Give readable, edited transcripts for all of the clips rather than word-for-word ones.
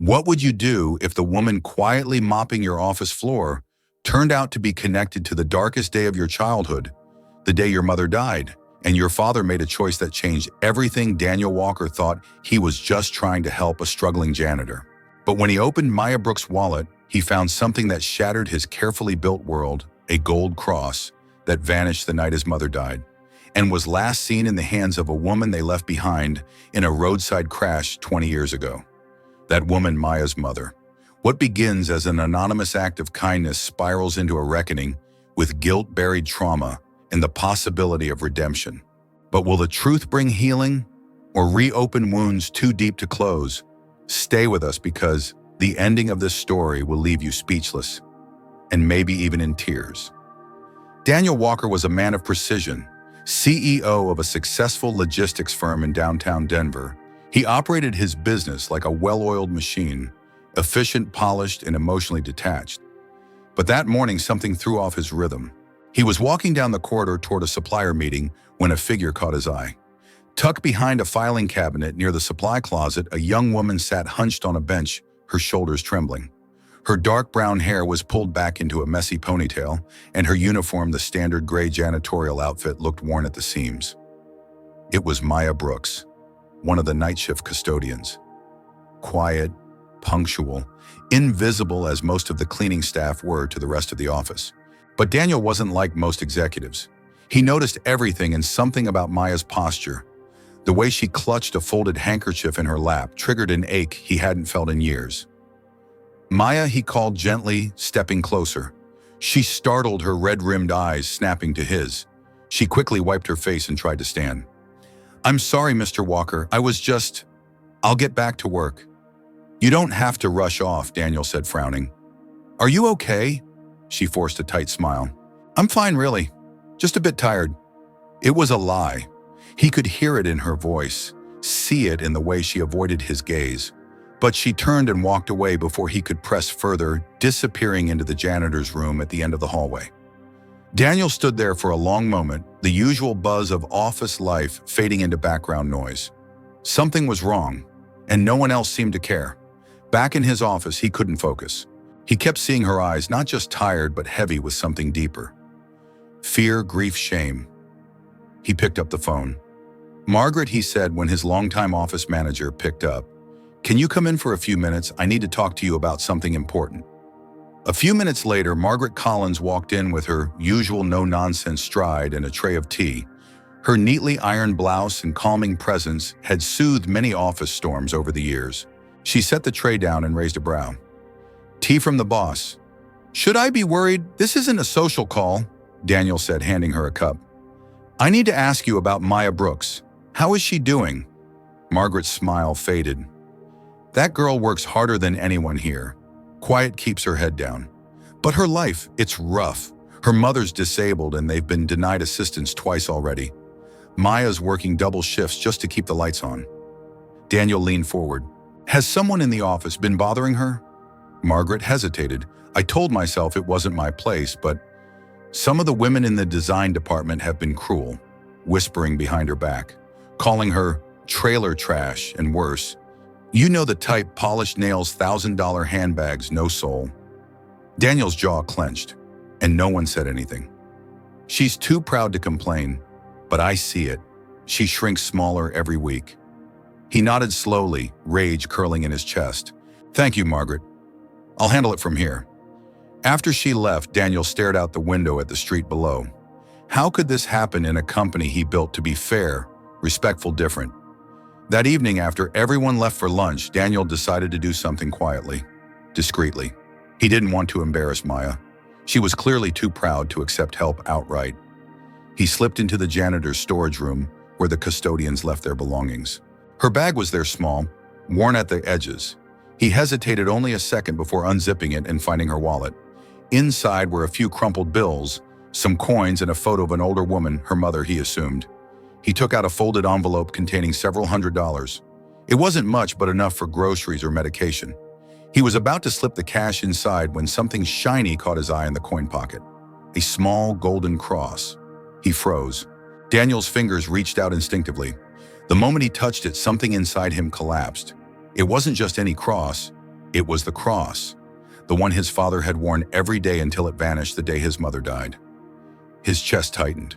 What would you do if the woman quietly mopping your office floor turned out to be connected to the darkest day of your childhood, the day your mother died, and your father made a choice that changed everything? Daniel Walker thought he was just trying to help a struggling janitor. But when he opened Maya Brooks' wallet, he found something that shattered his carefully built world: a gold cross that vanished the night his mother died, and was last seen in the hands of a woman they left behind in a roadside crash 20 years ago. That woman, Maya's mother. What begins as an anonymous act of kindness spirals into a reckoning with guilt-buried trauma and the possibility of redemption. But will the truth bring healing or reopen wounds too deep to close? Stay with us, because the ending of this story will leave you speechless and maybe even in tears. Daniel Walker was a man of precision, CEO of a successful logistics firm in downtown Denver. He operated his business like a well-oiled machine, efficient, polished, and emotionally detached. But that morning, something threw off his rhythm. He was walking down the corridor toward a supplier meeting when a figure caught his eye. Tucked behind a filing cabinet near the supply closet, a young woman sat hunched on a bench, her shoulders trembling. Her dark brown hair was pulled back into a messy ponytail, and her uniform, the standard gray janitorial outfit, looked worn at the seams. It was Maya Brooks, one of the night shift custodians. Quiet, punctual, invisible as most of the cleaning staff were to the rest of the office. But Daniel wasn't like most executives. He noticed everything, and something about Maya's posture. The way she clutched a folded handkerchief in her lap triggered an ache he hadn't felt in years. "Maya," he called gently, stepping closer. She startled, her red-rimmed eyes snapping to his. She quickly wiped her face and tried to stand. "I'm sorry, Mr. Walker. I'll get back to work." "You don't have to rush off," Daniel said, frowning. "Are you okay?" She forced a tight smile. "I'm fine, really. Just a bit tired." It was a lie. He could hear it in her voice, see it in the way she avoided his gaze. But she turned and walked away before he could press further, disappearing into the janitor's room at the end of the hallway. Daniel stood there for a long moment, the usual buzz of office life fading into background noise. Something was wrong, and no one else seemed to care. Back in his office, he couldn't focus. He kept seeing her eyes, not just tired, but heavy with something deeper. Fear, grief, shame. He picked up the phone. "Margaret," he said when his longtime office manager picked up. "Can you come in for a few minutes? I need to talk to you about something important." A few minutes later, Margaret Collins walked in with her usual no-nonsense stride and a tray of tea. Her neatly ironed blouse and calming presence had soothed many office storms over the years. She set the tray down and raised a brow. "Tea from the boss." "Should I be worried? This isn't a social call," Daniel said, handing her a cup. "I need to ask you about Maya Brooks. How is she doing?" Margaret's smile faded. "That girl works harder than anyone here. Quiet, keeps her head down. But her life, it's rough. Her mother's disabled and they've been denied assistance twice already. Maya's working double shifts just to keep the lights on." Daniel leaned forward. "Has someone in the office been bothering her?" Margaret hesitated. "I told myself it wasn't my place, but some of the women in the design department have been cruel," whispering behind her back, calling her trailer trash and worse. "You know the type, polished nails, $1,000 handbags, no soul." Daniel's jaw clenched, and no one said anything. "She's too proud to complain, but I see it. She shrinks smaller every week." He nodded slowly, rage curling in his chest. "Thank you, Margaret. I'll handle it from here." After she left, Daniel stared out the window at the street below. How could this happen in a company he built to be fair, respectful, different? That evening, after everyone left for lunch, Daniel decided to do something quietly, discreetly. He didn't want to embarrass Maya. She was clearly too proud to accept help outright. He slipped into the janitor's storage room where the custodians left their belongings. Her bag was there, small, worn at the edges. He hesitated only a second before unzipping it and finding her wallet. Inside were a few crumpled bills, some coins, and a photo of an older woman, her mother, he assumed. He took out a folded envelope containing several $100s. It wasn't much, but enough for groceries or medication. He was about to slip the cash inside when something shiny caught his eye in the coin pocket. A small golden cross. He froze. Daniel's fingers reached out instinctively. The moment he touched it, something inside him collapsed. It wasn't just any cross. It was the cross, the one his father had worn every day until it vanished the day his mother died. His chest tightened.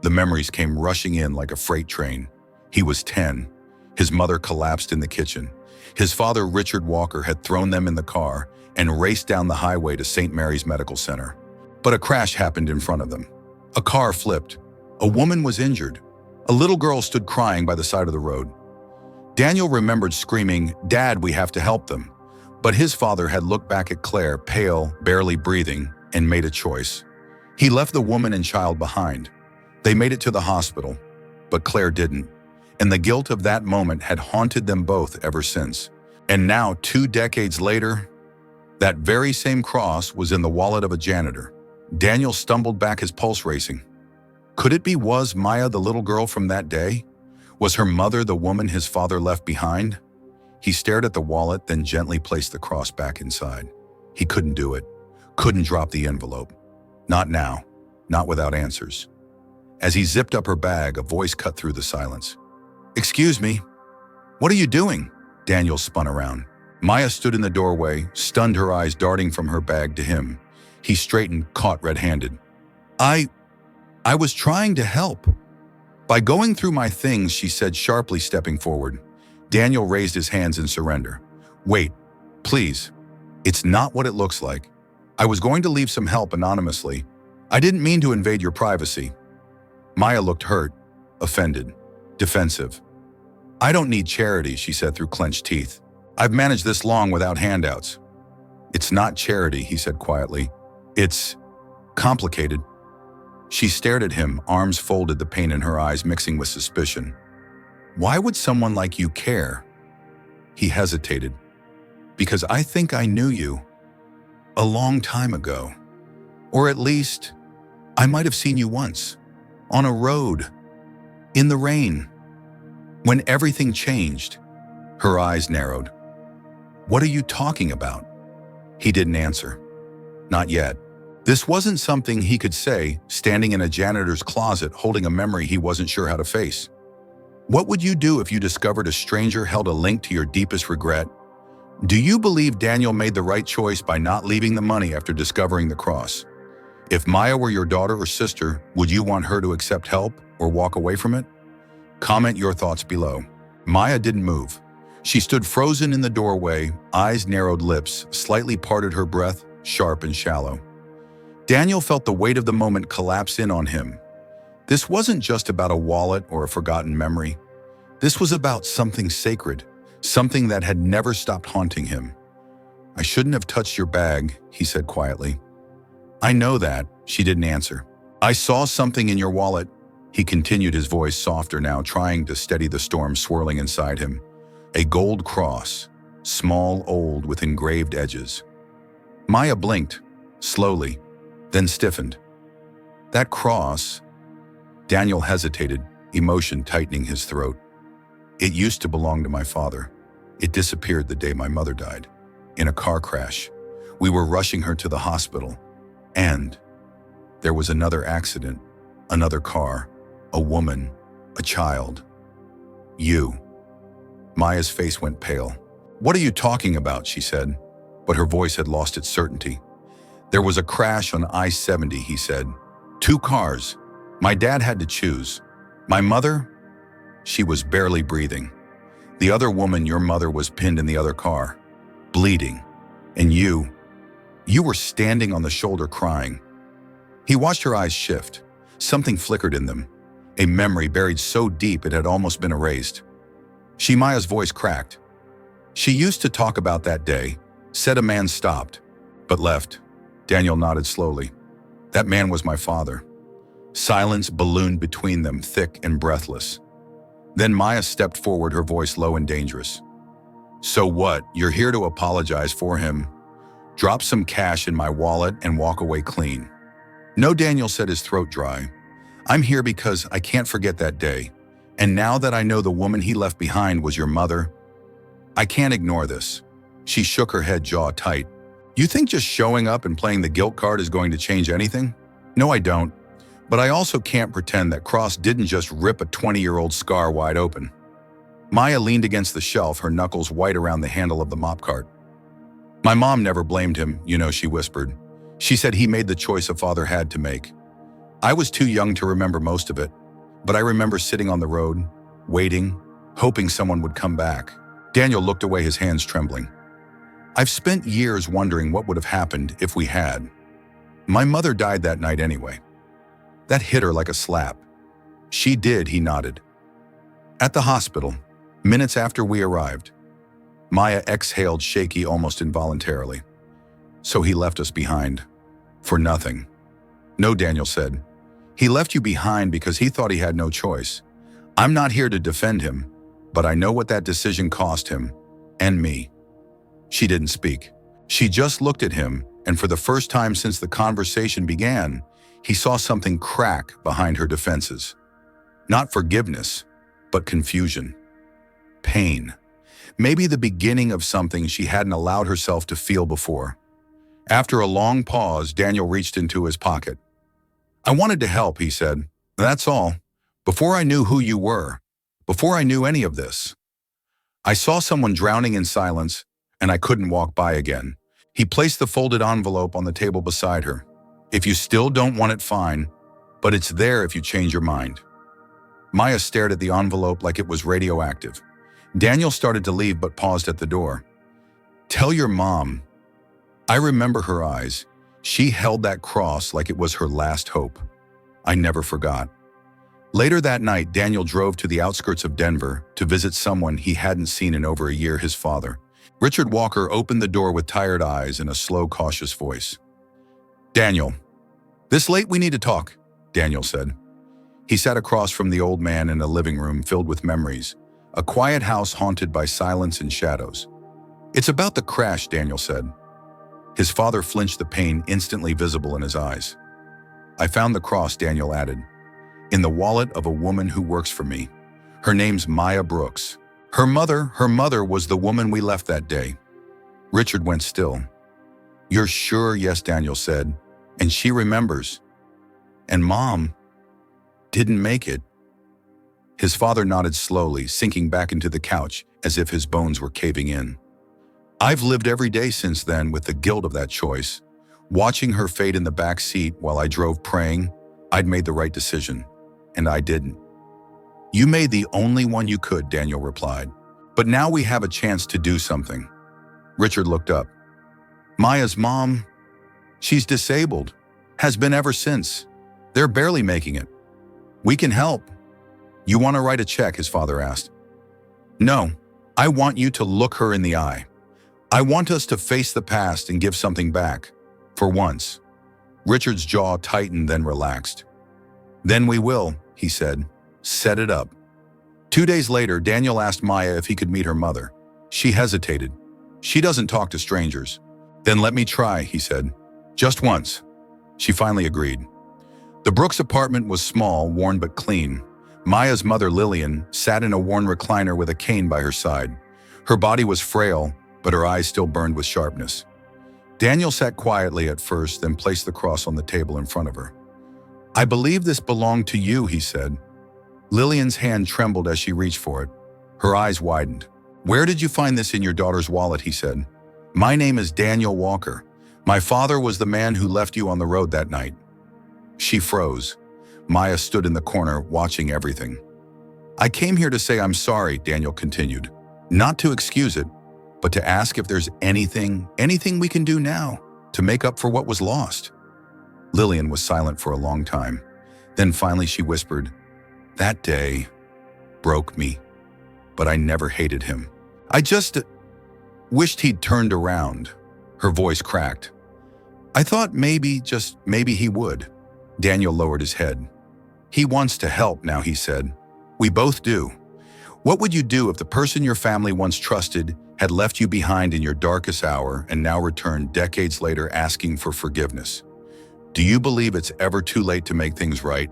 The memories came rushing in like a freight train. He was 10. His mother collapsed in the kitchen. His father, Richard Walker, had thrown them in the car and raced down the highway to St. Mary's Medical Center. But a crash happened in front of them. A car flipped. A woman was injured. A little girl stood crying by the side of the road. Daniel remembered screaming, "Dad, we have to help them." But his father had looked back at Claire, pale, barely breathing, and made a choice. He left the woman and child behind. They made it to the hospital, but Claire didn't. And the guilt of that moment had haunted them both ever since. And now, 2 decades later, that very same cross was in the wallet of a janitor. Daniel stumbled back, his pulse racing. Could it be was Maya the little girl from that day? Was her mother the woman his father left behind? He stared at the wallet, then gently placed the cross back inside. He couldn't do it. Couldn't drop the envelope. Not now. Not without answers. As he zipped up her bag, a voice cut through the silence. "Excuse me. What are you doing?" Daniel spun around. Maya stood in the doorway, stunned, her eyes darting from her bag to him. He straightened, caught red-handed. I was trying to help. By going through my things," she said sharply, stepping forward. Daniel raised his hands in surrender. "Wait, please. It's not what it looks like. I was going to leave some help anonymously. I didn't mean to invade your privacy." Maya looked hurt, offended, defensive. "I don't need charity," she said through clenched teeth. "I've managed this long without handouts." "It's not charity," he said quietly. "It's complicated." She stared at him, arms folded, the pain in her eyes mixing with suspicion. "Why would someone like you care?" He hesitated. "Because I think I knew you a long time ago. Or at least, I might have seen you once. On a road. In the rain. When everything changed." Her eyes narrowed. "What are you talking about?" He didn't answer. Not yet. This wasn't something he could say, standing in a janitor's closet holding a memory he wasn't sure how to face. What would you do if you discovered a stranger held a link to your deepest regret? Do you believe Daniel made the right choice by not leaving the money after discovering the cross? If Maya were your daughter or sister, would you want her to accept help or walk away from it? Comment your thoughts below. Maya didn't move. She stood frozen in the doorway, eyes narrowed, lips slightly parted, her breath sharp and shallow. Daniel felt the weight of the moment collapse in on him. This wasn't just about a wallet or a forgotten memory. This was about something sacred, something that had never stopped haunting him. "I shouldn't have touched your bag," he said quietly. "I know that," she didn't answer. "I saw something in your wallet," he continued, his voice softer now, trying to steady the storm swirling inside him. "A gold cross, small, old, with engraved edges." Maya blinked, slowly, then stiffened. "That cross..." Daniel hesitated, emotion tightening his throat. "It used to belong to my father. It disappeared the day my mother died. In a car crash. We were rushing her to the hospital. And there was another accident, another car, a woman, a child. You." Maya's face went pale. "What are you talking about?" she said, but her voice had lost its certainty. "There was a crash on I-70, he said. 2 cars. My dad had to choose. My mother? She was barely breathing. The other woman, your mother, was pinned in the other car, bleeding. And you were standing on the shoulder crying." He watched her eyes shift. Something flickered in them, a memory buried so deep it had almost been erased. Maya's voice cracked. "She used to talk about that day, said a man stopped, but left." Daniel nodded slowly. "That man was my father." Silence ballooned between them, thick and breathless. Then Maya stepped forward, her voice low and dangerous. "So what? You're here to apologize for him? Drop some cash in my wallet and walk away clean?" "No," Daniel said, his throat dry. "I'm here because I can't forget that day. And now that I know the woman he left behind was your mother, I can't ignore this." She shook her head, jaw tight. "You think just showing up and playing the guilt card is going to change anything?" "No, I don't. But I also can't pretend that cross didn't just rip a 20-year-old scar wide open." Maya leaned against the shelf, her knuckles white around the handle of the mop cart. My mom never blamed him, she whispered. She said he made the choice a father had to make. I was too young to remember most of it, but I remember sitting on the road, waiting, hoping someone would come back. Daniel looked away, his hands trembling. I've spent years wondering what would have happened if we had. My mother died that night anyway. That hit her like a slap. She did, he nodded. At the hospital, minutes after we arrived, Maya exhaled, shaky almost involuntarily. So he left us behind. For nothing. No, Daniel said. He left you behind because he thought he had no choice. I'm not here to defend him, but I know what that decision cost him, and me. She didn't speak. She just looked at him, and for the first time since the conversation began, he saw something crack behind her defenses. Not forgiveness, but confusion. Pain. Maybe the beginning of something she hadn't allowed herself to feel before. After a long pause, Daniel reached into his pocket. I wanted to help, he said. That's all. Before I knew who you were. Before I knew any of this. I saw someone drowning in silence, and I couldn't walk by again. He placed the folded envelope on the table beside her. If you still don't want it, fine, but it's there if you change your mind. Maya stared at the envelope like it was radioactive. Daniel started to leave but paused at the door. Tell your mom. I remember her eyes. She held that cross like it was her last hope. I never forgot. Later that night, Daniel drove to the outskirts of Denver to visit someone he hadn't seen in over a year, his father. Richard Walker opened the door with tired eyes and a slow, cautious voice. Daniel, this late we need to talk, Daniel said. He sat across from the old man in a living room filled with memories, a quiet house haunted by silence and shadows. It's about the crash, Daniel said. His father flinched, the pain instantly visible in his eyes. I found the cross, Daniel added, in the wallet of a woman who works for me. Her name's Maya Brooks. Her mother was the woman we left that day. Richard went still. You're sure? Yes, Daniel said. And she remembers. And Mom didn't make it. His father nodded slowly, sinking back into the couch as if his bones were caving in. I've lived every day since then with the guilt of that choice, watching her fade in the back seat while I drove, praying I'd made the right decision, and I didn't. You made the only one you could, Daniel replied. But now we have a chance to do something. Richard looked up. Maya's mom, she's disabled, has been ever since. They're barely making it. We can help. You want to write a check? His father asked. No, I want you to look her in the eye. I want us to face the past and give something back, for once. Richard's jaw tightened, then relaxed. Then we will, he said. Set it up. 2 days later, Daniel asked Maya if he could meet her mother. She hesitated. She doesn't talk to strangers. Then let me try, he said. Just once. She finally agreed. The Brooks apartment was small, worn but clean. Maya's mother, Lillian, sat in a worn recliner with a cane by her side. Her body was frail, but her eyes still burned with sharpness. Daniel sat quietly at first, then placed the cross on the table in front of her. I believe this belonged to you, he said. Lillian's hand trembled as she reached for it. Her eyes widened. Where did you find this in your daughter's wallet, he said. My name is Daniel Walker. My father was the man who left you on the road that night. She froze. Maya stood in the corner, watching everything. I came here to say I'm sorry, Daniel continued. Not to excuse it, but to ask if there's anything we can do now to make up for what was lost. Lillian was silent for a long time. Then finally she whispered, That day broke me, but I never hated him. I just wished he'd turned around. Her voice cracked. I thought maybe, just maybe he would. Daniel lowered his head. He wants to help now, he said. We both do. What would you do if the person your family once trusted had left you behind in your darkest hour and now returned decades later asking for forgiveness? Do you believe it's ever too late to make things right?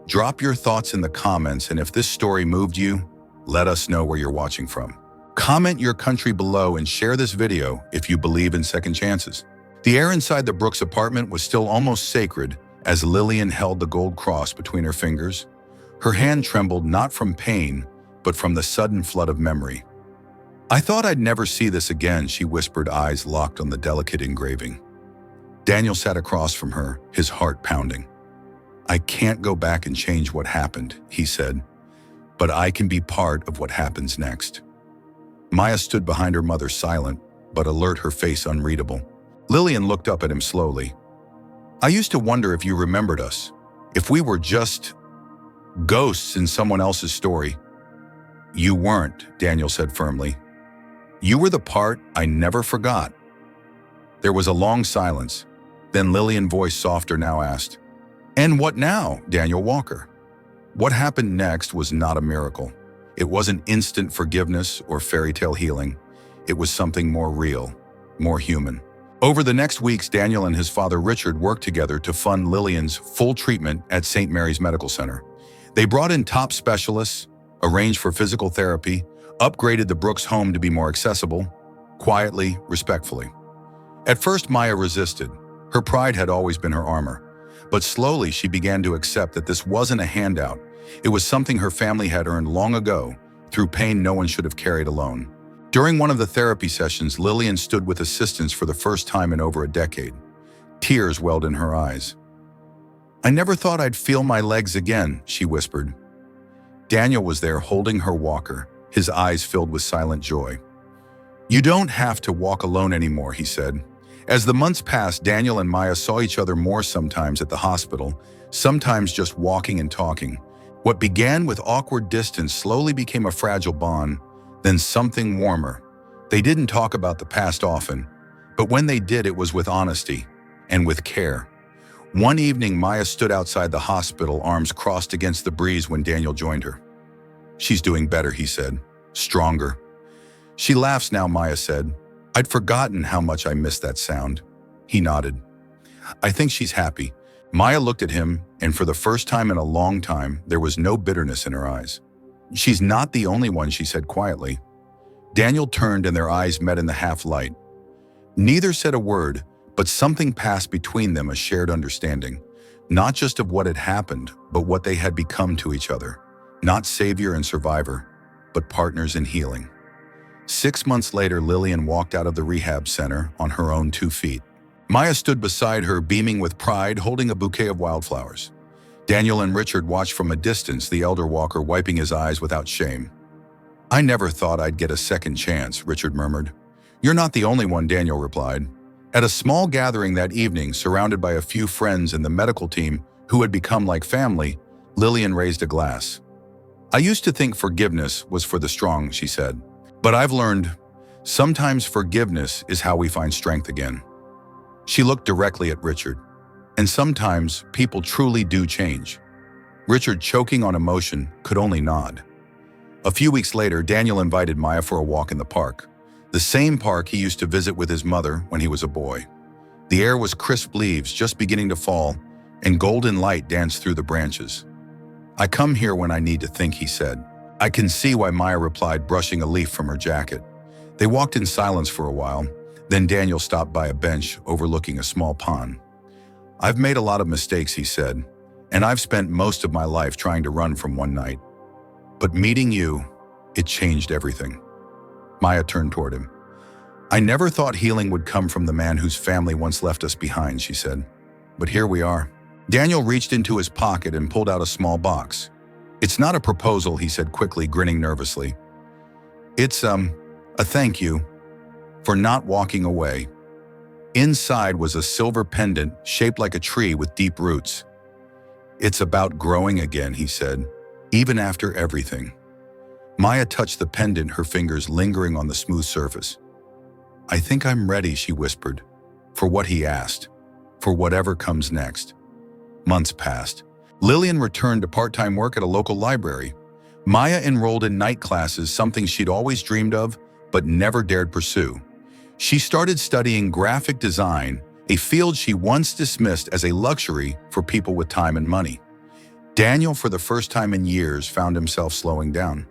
Drop your thoughts in the comments, and if this story moved you, let us know where you're watching from. Comment your country below and share this video if you believe in second chances. The air inside the Brooks apartment was still almost sacred as Lillian held the gold cross between her fingers. Her hand trembled not from pain, but from the sudden flood of memory. "I thought I'd never see this again," she whispered, eyes locked on the delicate engraving. Daniel sat across from her, his heart pounding. "I can't go back and change what happened," he said, "but I can be part of what happens next." Maya stood behind her mother, silent, but alert, her face unreadable. Lillian looked up at him slowly. "I used to wonder if you remembered us, if we were just ghosts in someone else's story." "You weren't," Daniel said firmly. "You were the part I never forgot." There was a long silence. Then Lillian's voice, softer now, asked, "And what now, Daniel Walker?" What happened next was not a miracle. It wasn't instant forgiveness or fairy tale healing. It was something more real, more human. Over the next weeks, Daniel and his father Richard worked together to fund Lillian's full treatment at St. Mary's Medical Center. They brought in top specialists, arranged for physical therapy, upgraded the Brooks home to be more accessible, quietly, respectfully. At first, Maya resisted. Her pride had always been her armor. But slowly, she began to accept that this wasn't a handout. It was something her family had earned long ago, through pain no one should have carried alone. During one of the therapy sessions, Lillian stood with assistants for the first time in over a decade. Tears welled in her eyes. "I never thought I'd feel my legs again," she whispered. Daniel was there holding her walker, his eyes filled with silent joy. "You don't have to walk alone anymore," he said. As the months passed, Daniel and Maya saw each other more, sometimes at the hospital, sometimes just walking and talking. What began with awkward distance slowly became a fragile bond, then something warmer. They didn't talk about the past often, but when they did, it was with honesty and with care. One evening, Maya stood outside the hospital, arms crossed against the breeze, when Daniel joined her. "She's doing better," he said. "Stronger." "She laughs now," Maya said. "I'd forgotten how much I missed that sound." He nodded. "I think she's happy." Maya looked at him, and for the first time in a long time, there was no bitterness in her eyes. "She's not the only one," she said quietly. Daniel turned, and their eyes met in the half-light. Neither said a word, but something passed between them, a shared understanding, not just of what had happened, but what they had become to each other. Not savior and survivor, but partners in healing. 6 months later, Lillian walked out of the rehab center on her own 2 feet. Maya stood beside her, beaming with pride, holding a bouquet of wildflowers. Daniel and Richard watched from a distance, the elder Walker wiping his eyes without shame. "I never thought I'd get a second chance," Richard murmured. "You're not the only one," Daniel replied. At a small gathering that evening, surrounded by a few friends and the medical team who had become like family, Lillian raised a glass. "I used to think forgiveness was for the strong," she said. "But I've learned sometimes forgiveness is how we find strength again." She looked directly at Richard. "And sometimes people truly do change." Richard, choking on emotion, could only nod. A few weeks later, Daniel invited Maya for a walk in the park. The same park he used to visit with his mother when he was a boy. The air was crisp, leaves just beginning to fall, and golden light danced through the branches. "I come here when I need to think," he said. "I can see why," Maya replied, brushing a leaf from her jacket. They walked in silence for a while. Then Daniel stopped by a bench overlooking a small pond. "I've made a lot of mistakes," he said, "and I've spent most of my life trying to run from one night. But meeting you, it changed everything." Maya turned toward him. "I never thought healing would come from the man whose family once left us behind," she said. "But here we are." Daniel reached into his pocket and pulled out a small box. "It's not a proposal," he said quickly, grinning nervously. "It's, a thank you for not walking away." Inside was a silver pendant shaped like a tree with deep roots. "It's about growing again," he said, "even after everything." Maya touched the pendant, her fingers lingering on the smooth surface. "I think I'm ready," she whispered, "for what he asked, for whatever comes next." Months passed. Lillian returned to part-time work at a local library. Maya enrolled in night classes, something she'd always dreamed of, but never dared pursue. She started studying graphic design, a field she once dismissed as a luxury for people with time and money. Daniel, for the first time in years, found himself slowing down,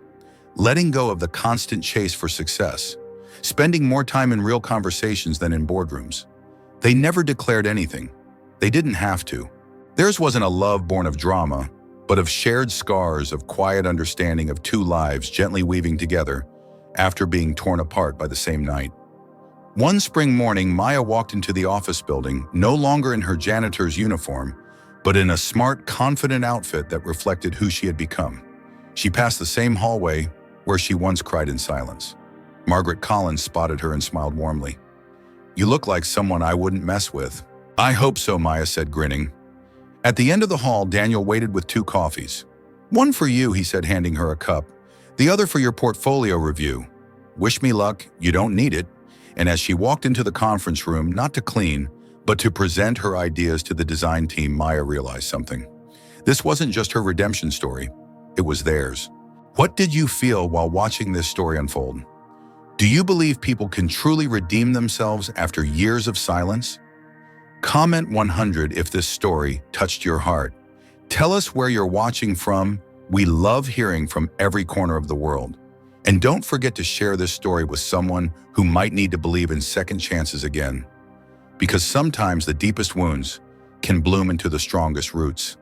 letting go of the constant chase for success, spending more time in real conversations than in boardrooms. They never declared anything. They didn't have to. Theirs wasn't a love born of drama, but of shared scars, of quiet understanding of two lives gently weaving together. after being torn apart by the same night. One spring morning, Maya walked into the office building, no longer in her janitor's uniform, but in a smart, confident outfit that reflected who she had become. She passed the same hallway where she once cried in silence. Margaret Collins spotted her and smiled warmly. "You look like someone I wouldn't mess with." "I hope so," Maya said, grinning. At the end of the hall, Daniel waited with 2 coffees. "One for you," he said, handing her a cup. "The other for your portfolio review. Wish me luck, you don't need it." And as she walked into the conference room, not to clean, but to present her ideas to the design team, Maya realized something. This wasn't just her redemption story, it was theirs. What did you feel while watching this story unfold? Do you believe people can truly redeem themselves after years of silence? Comment 100 if this story touched your heart. Tell us where you're watching from. We love hearing from every corner of the world. And don't forget to share this story with someone who might need to believe in second chances again. Because sometimes the deepest wounds can bloom into the strongest roots.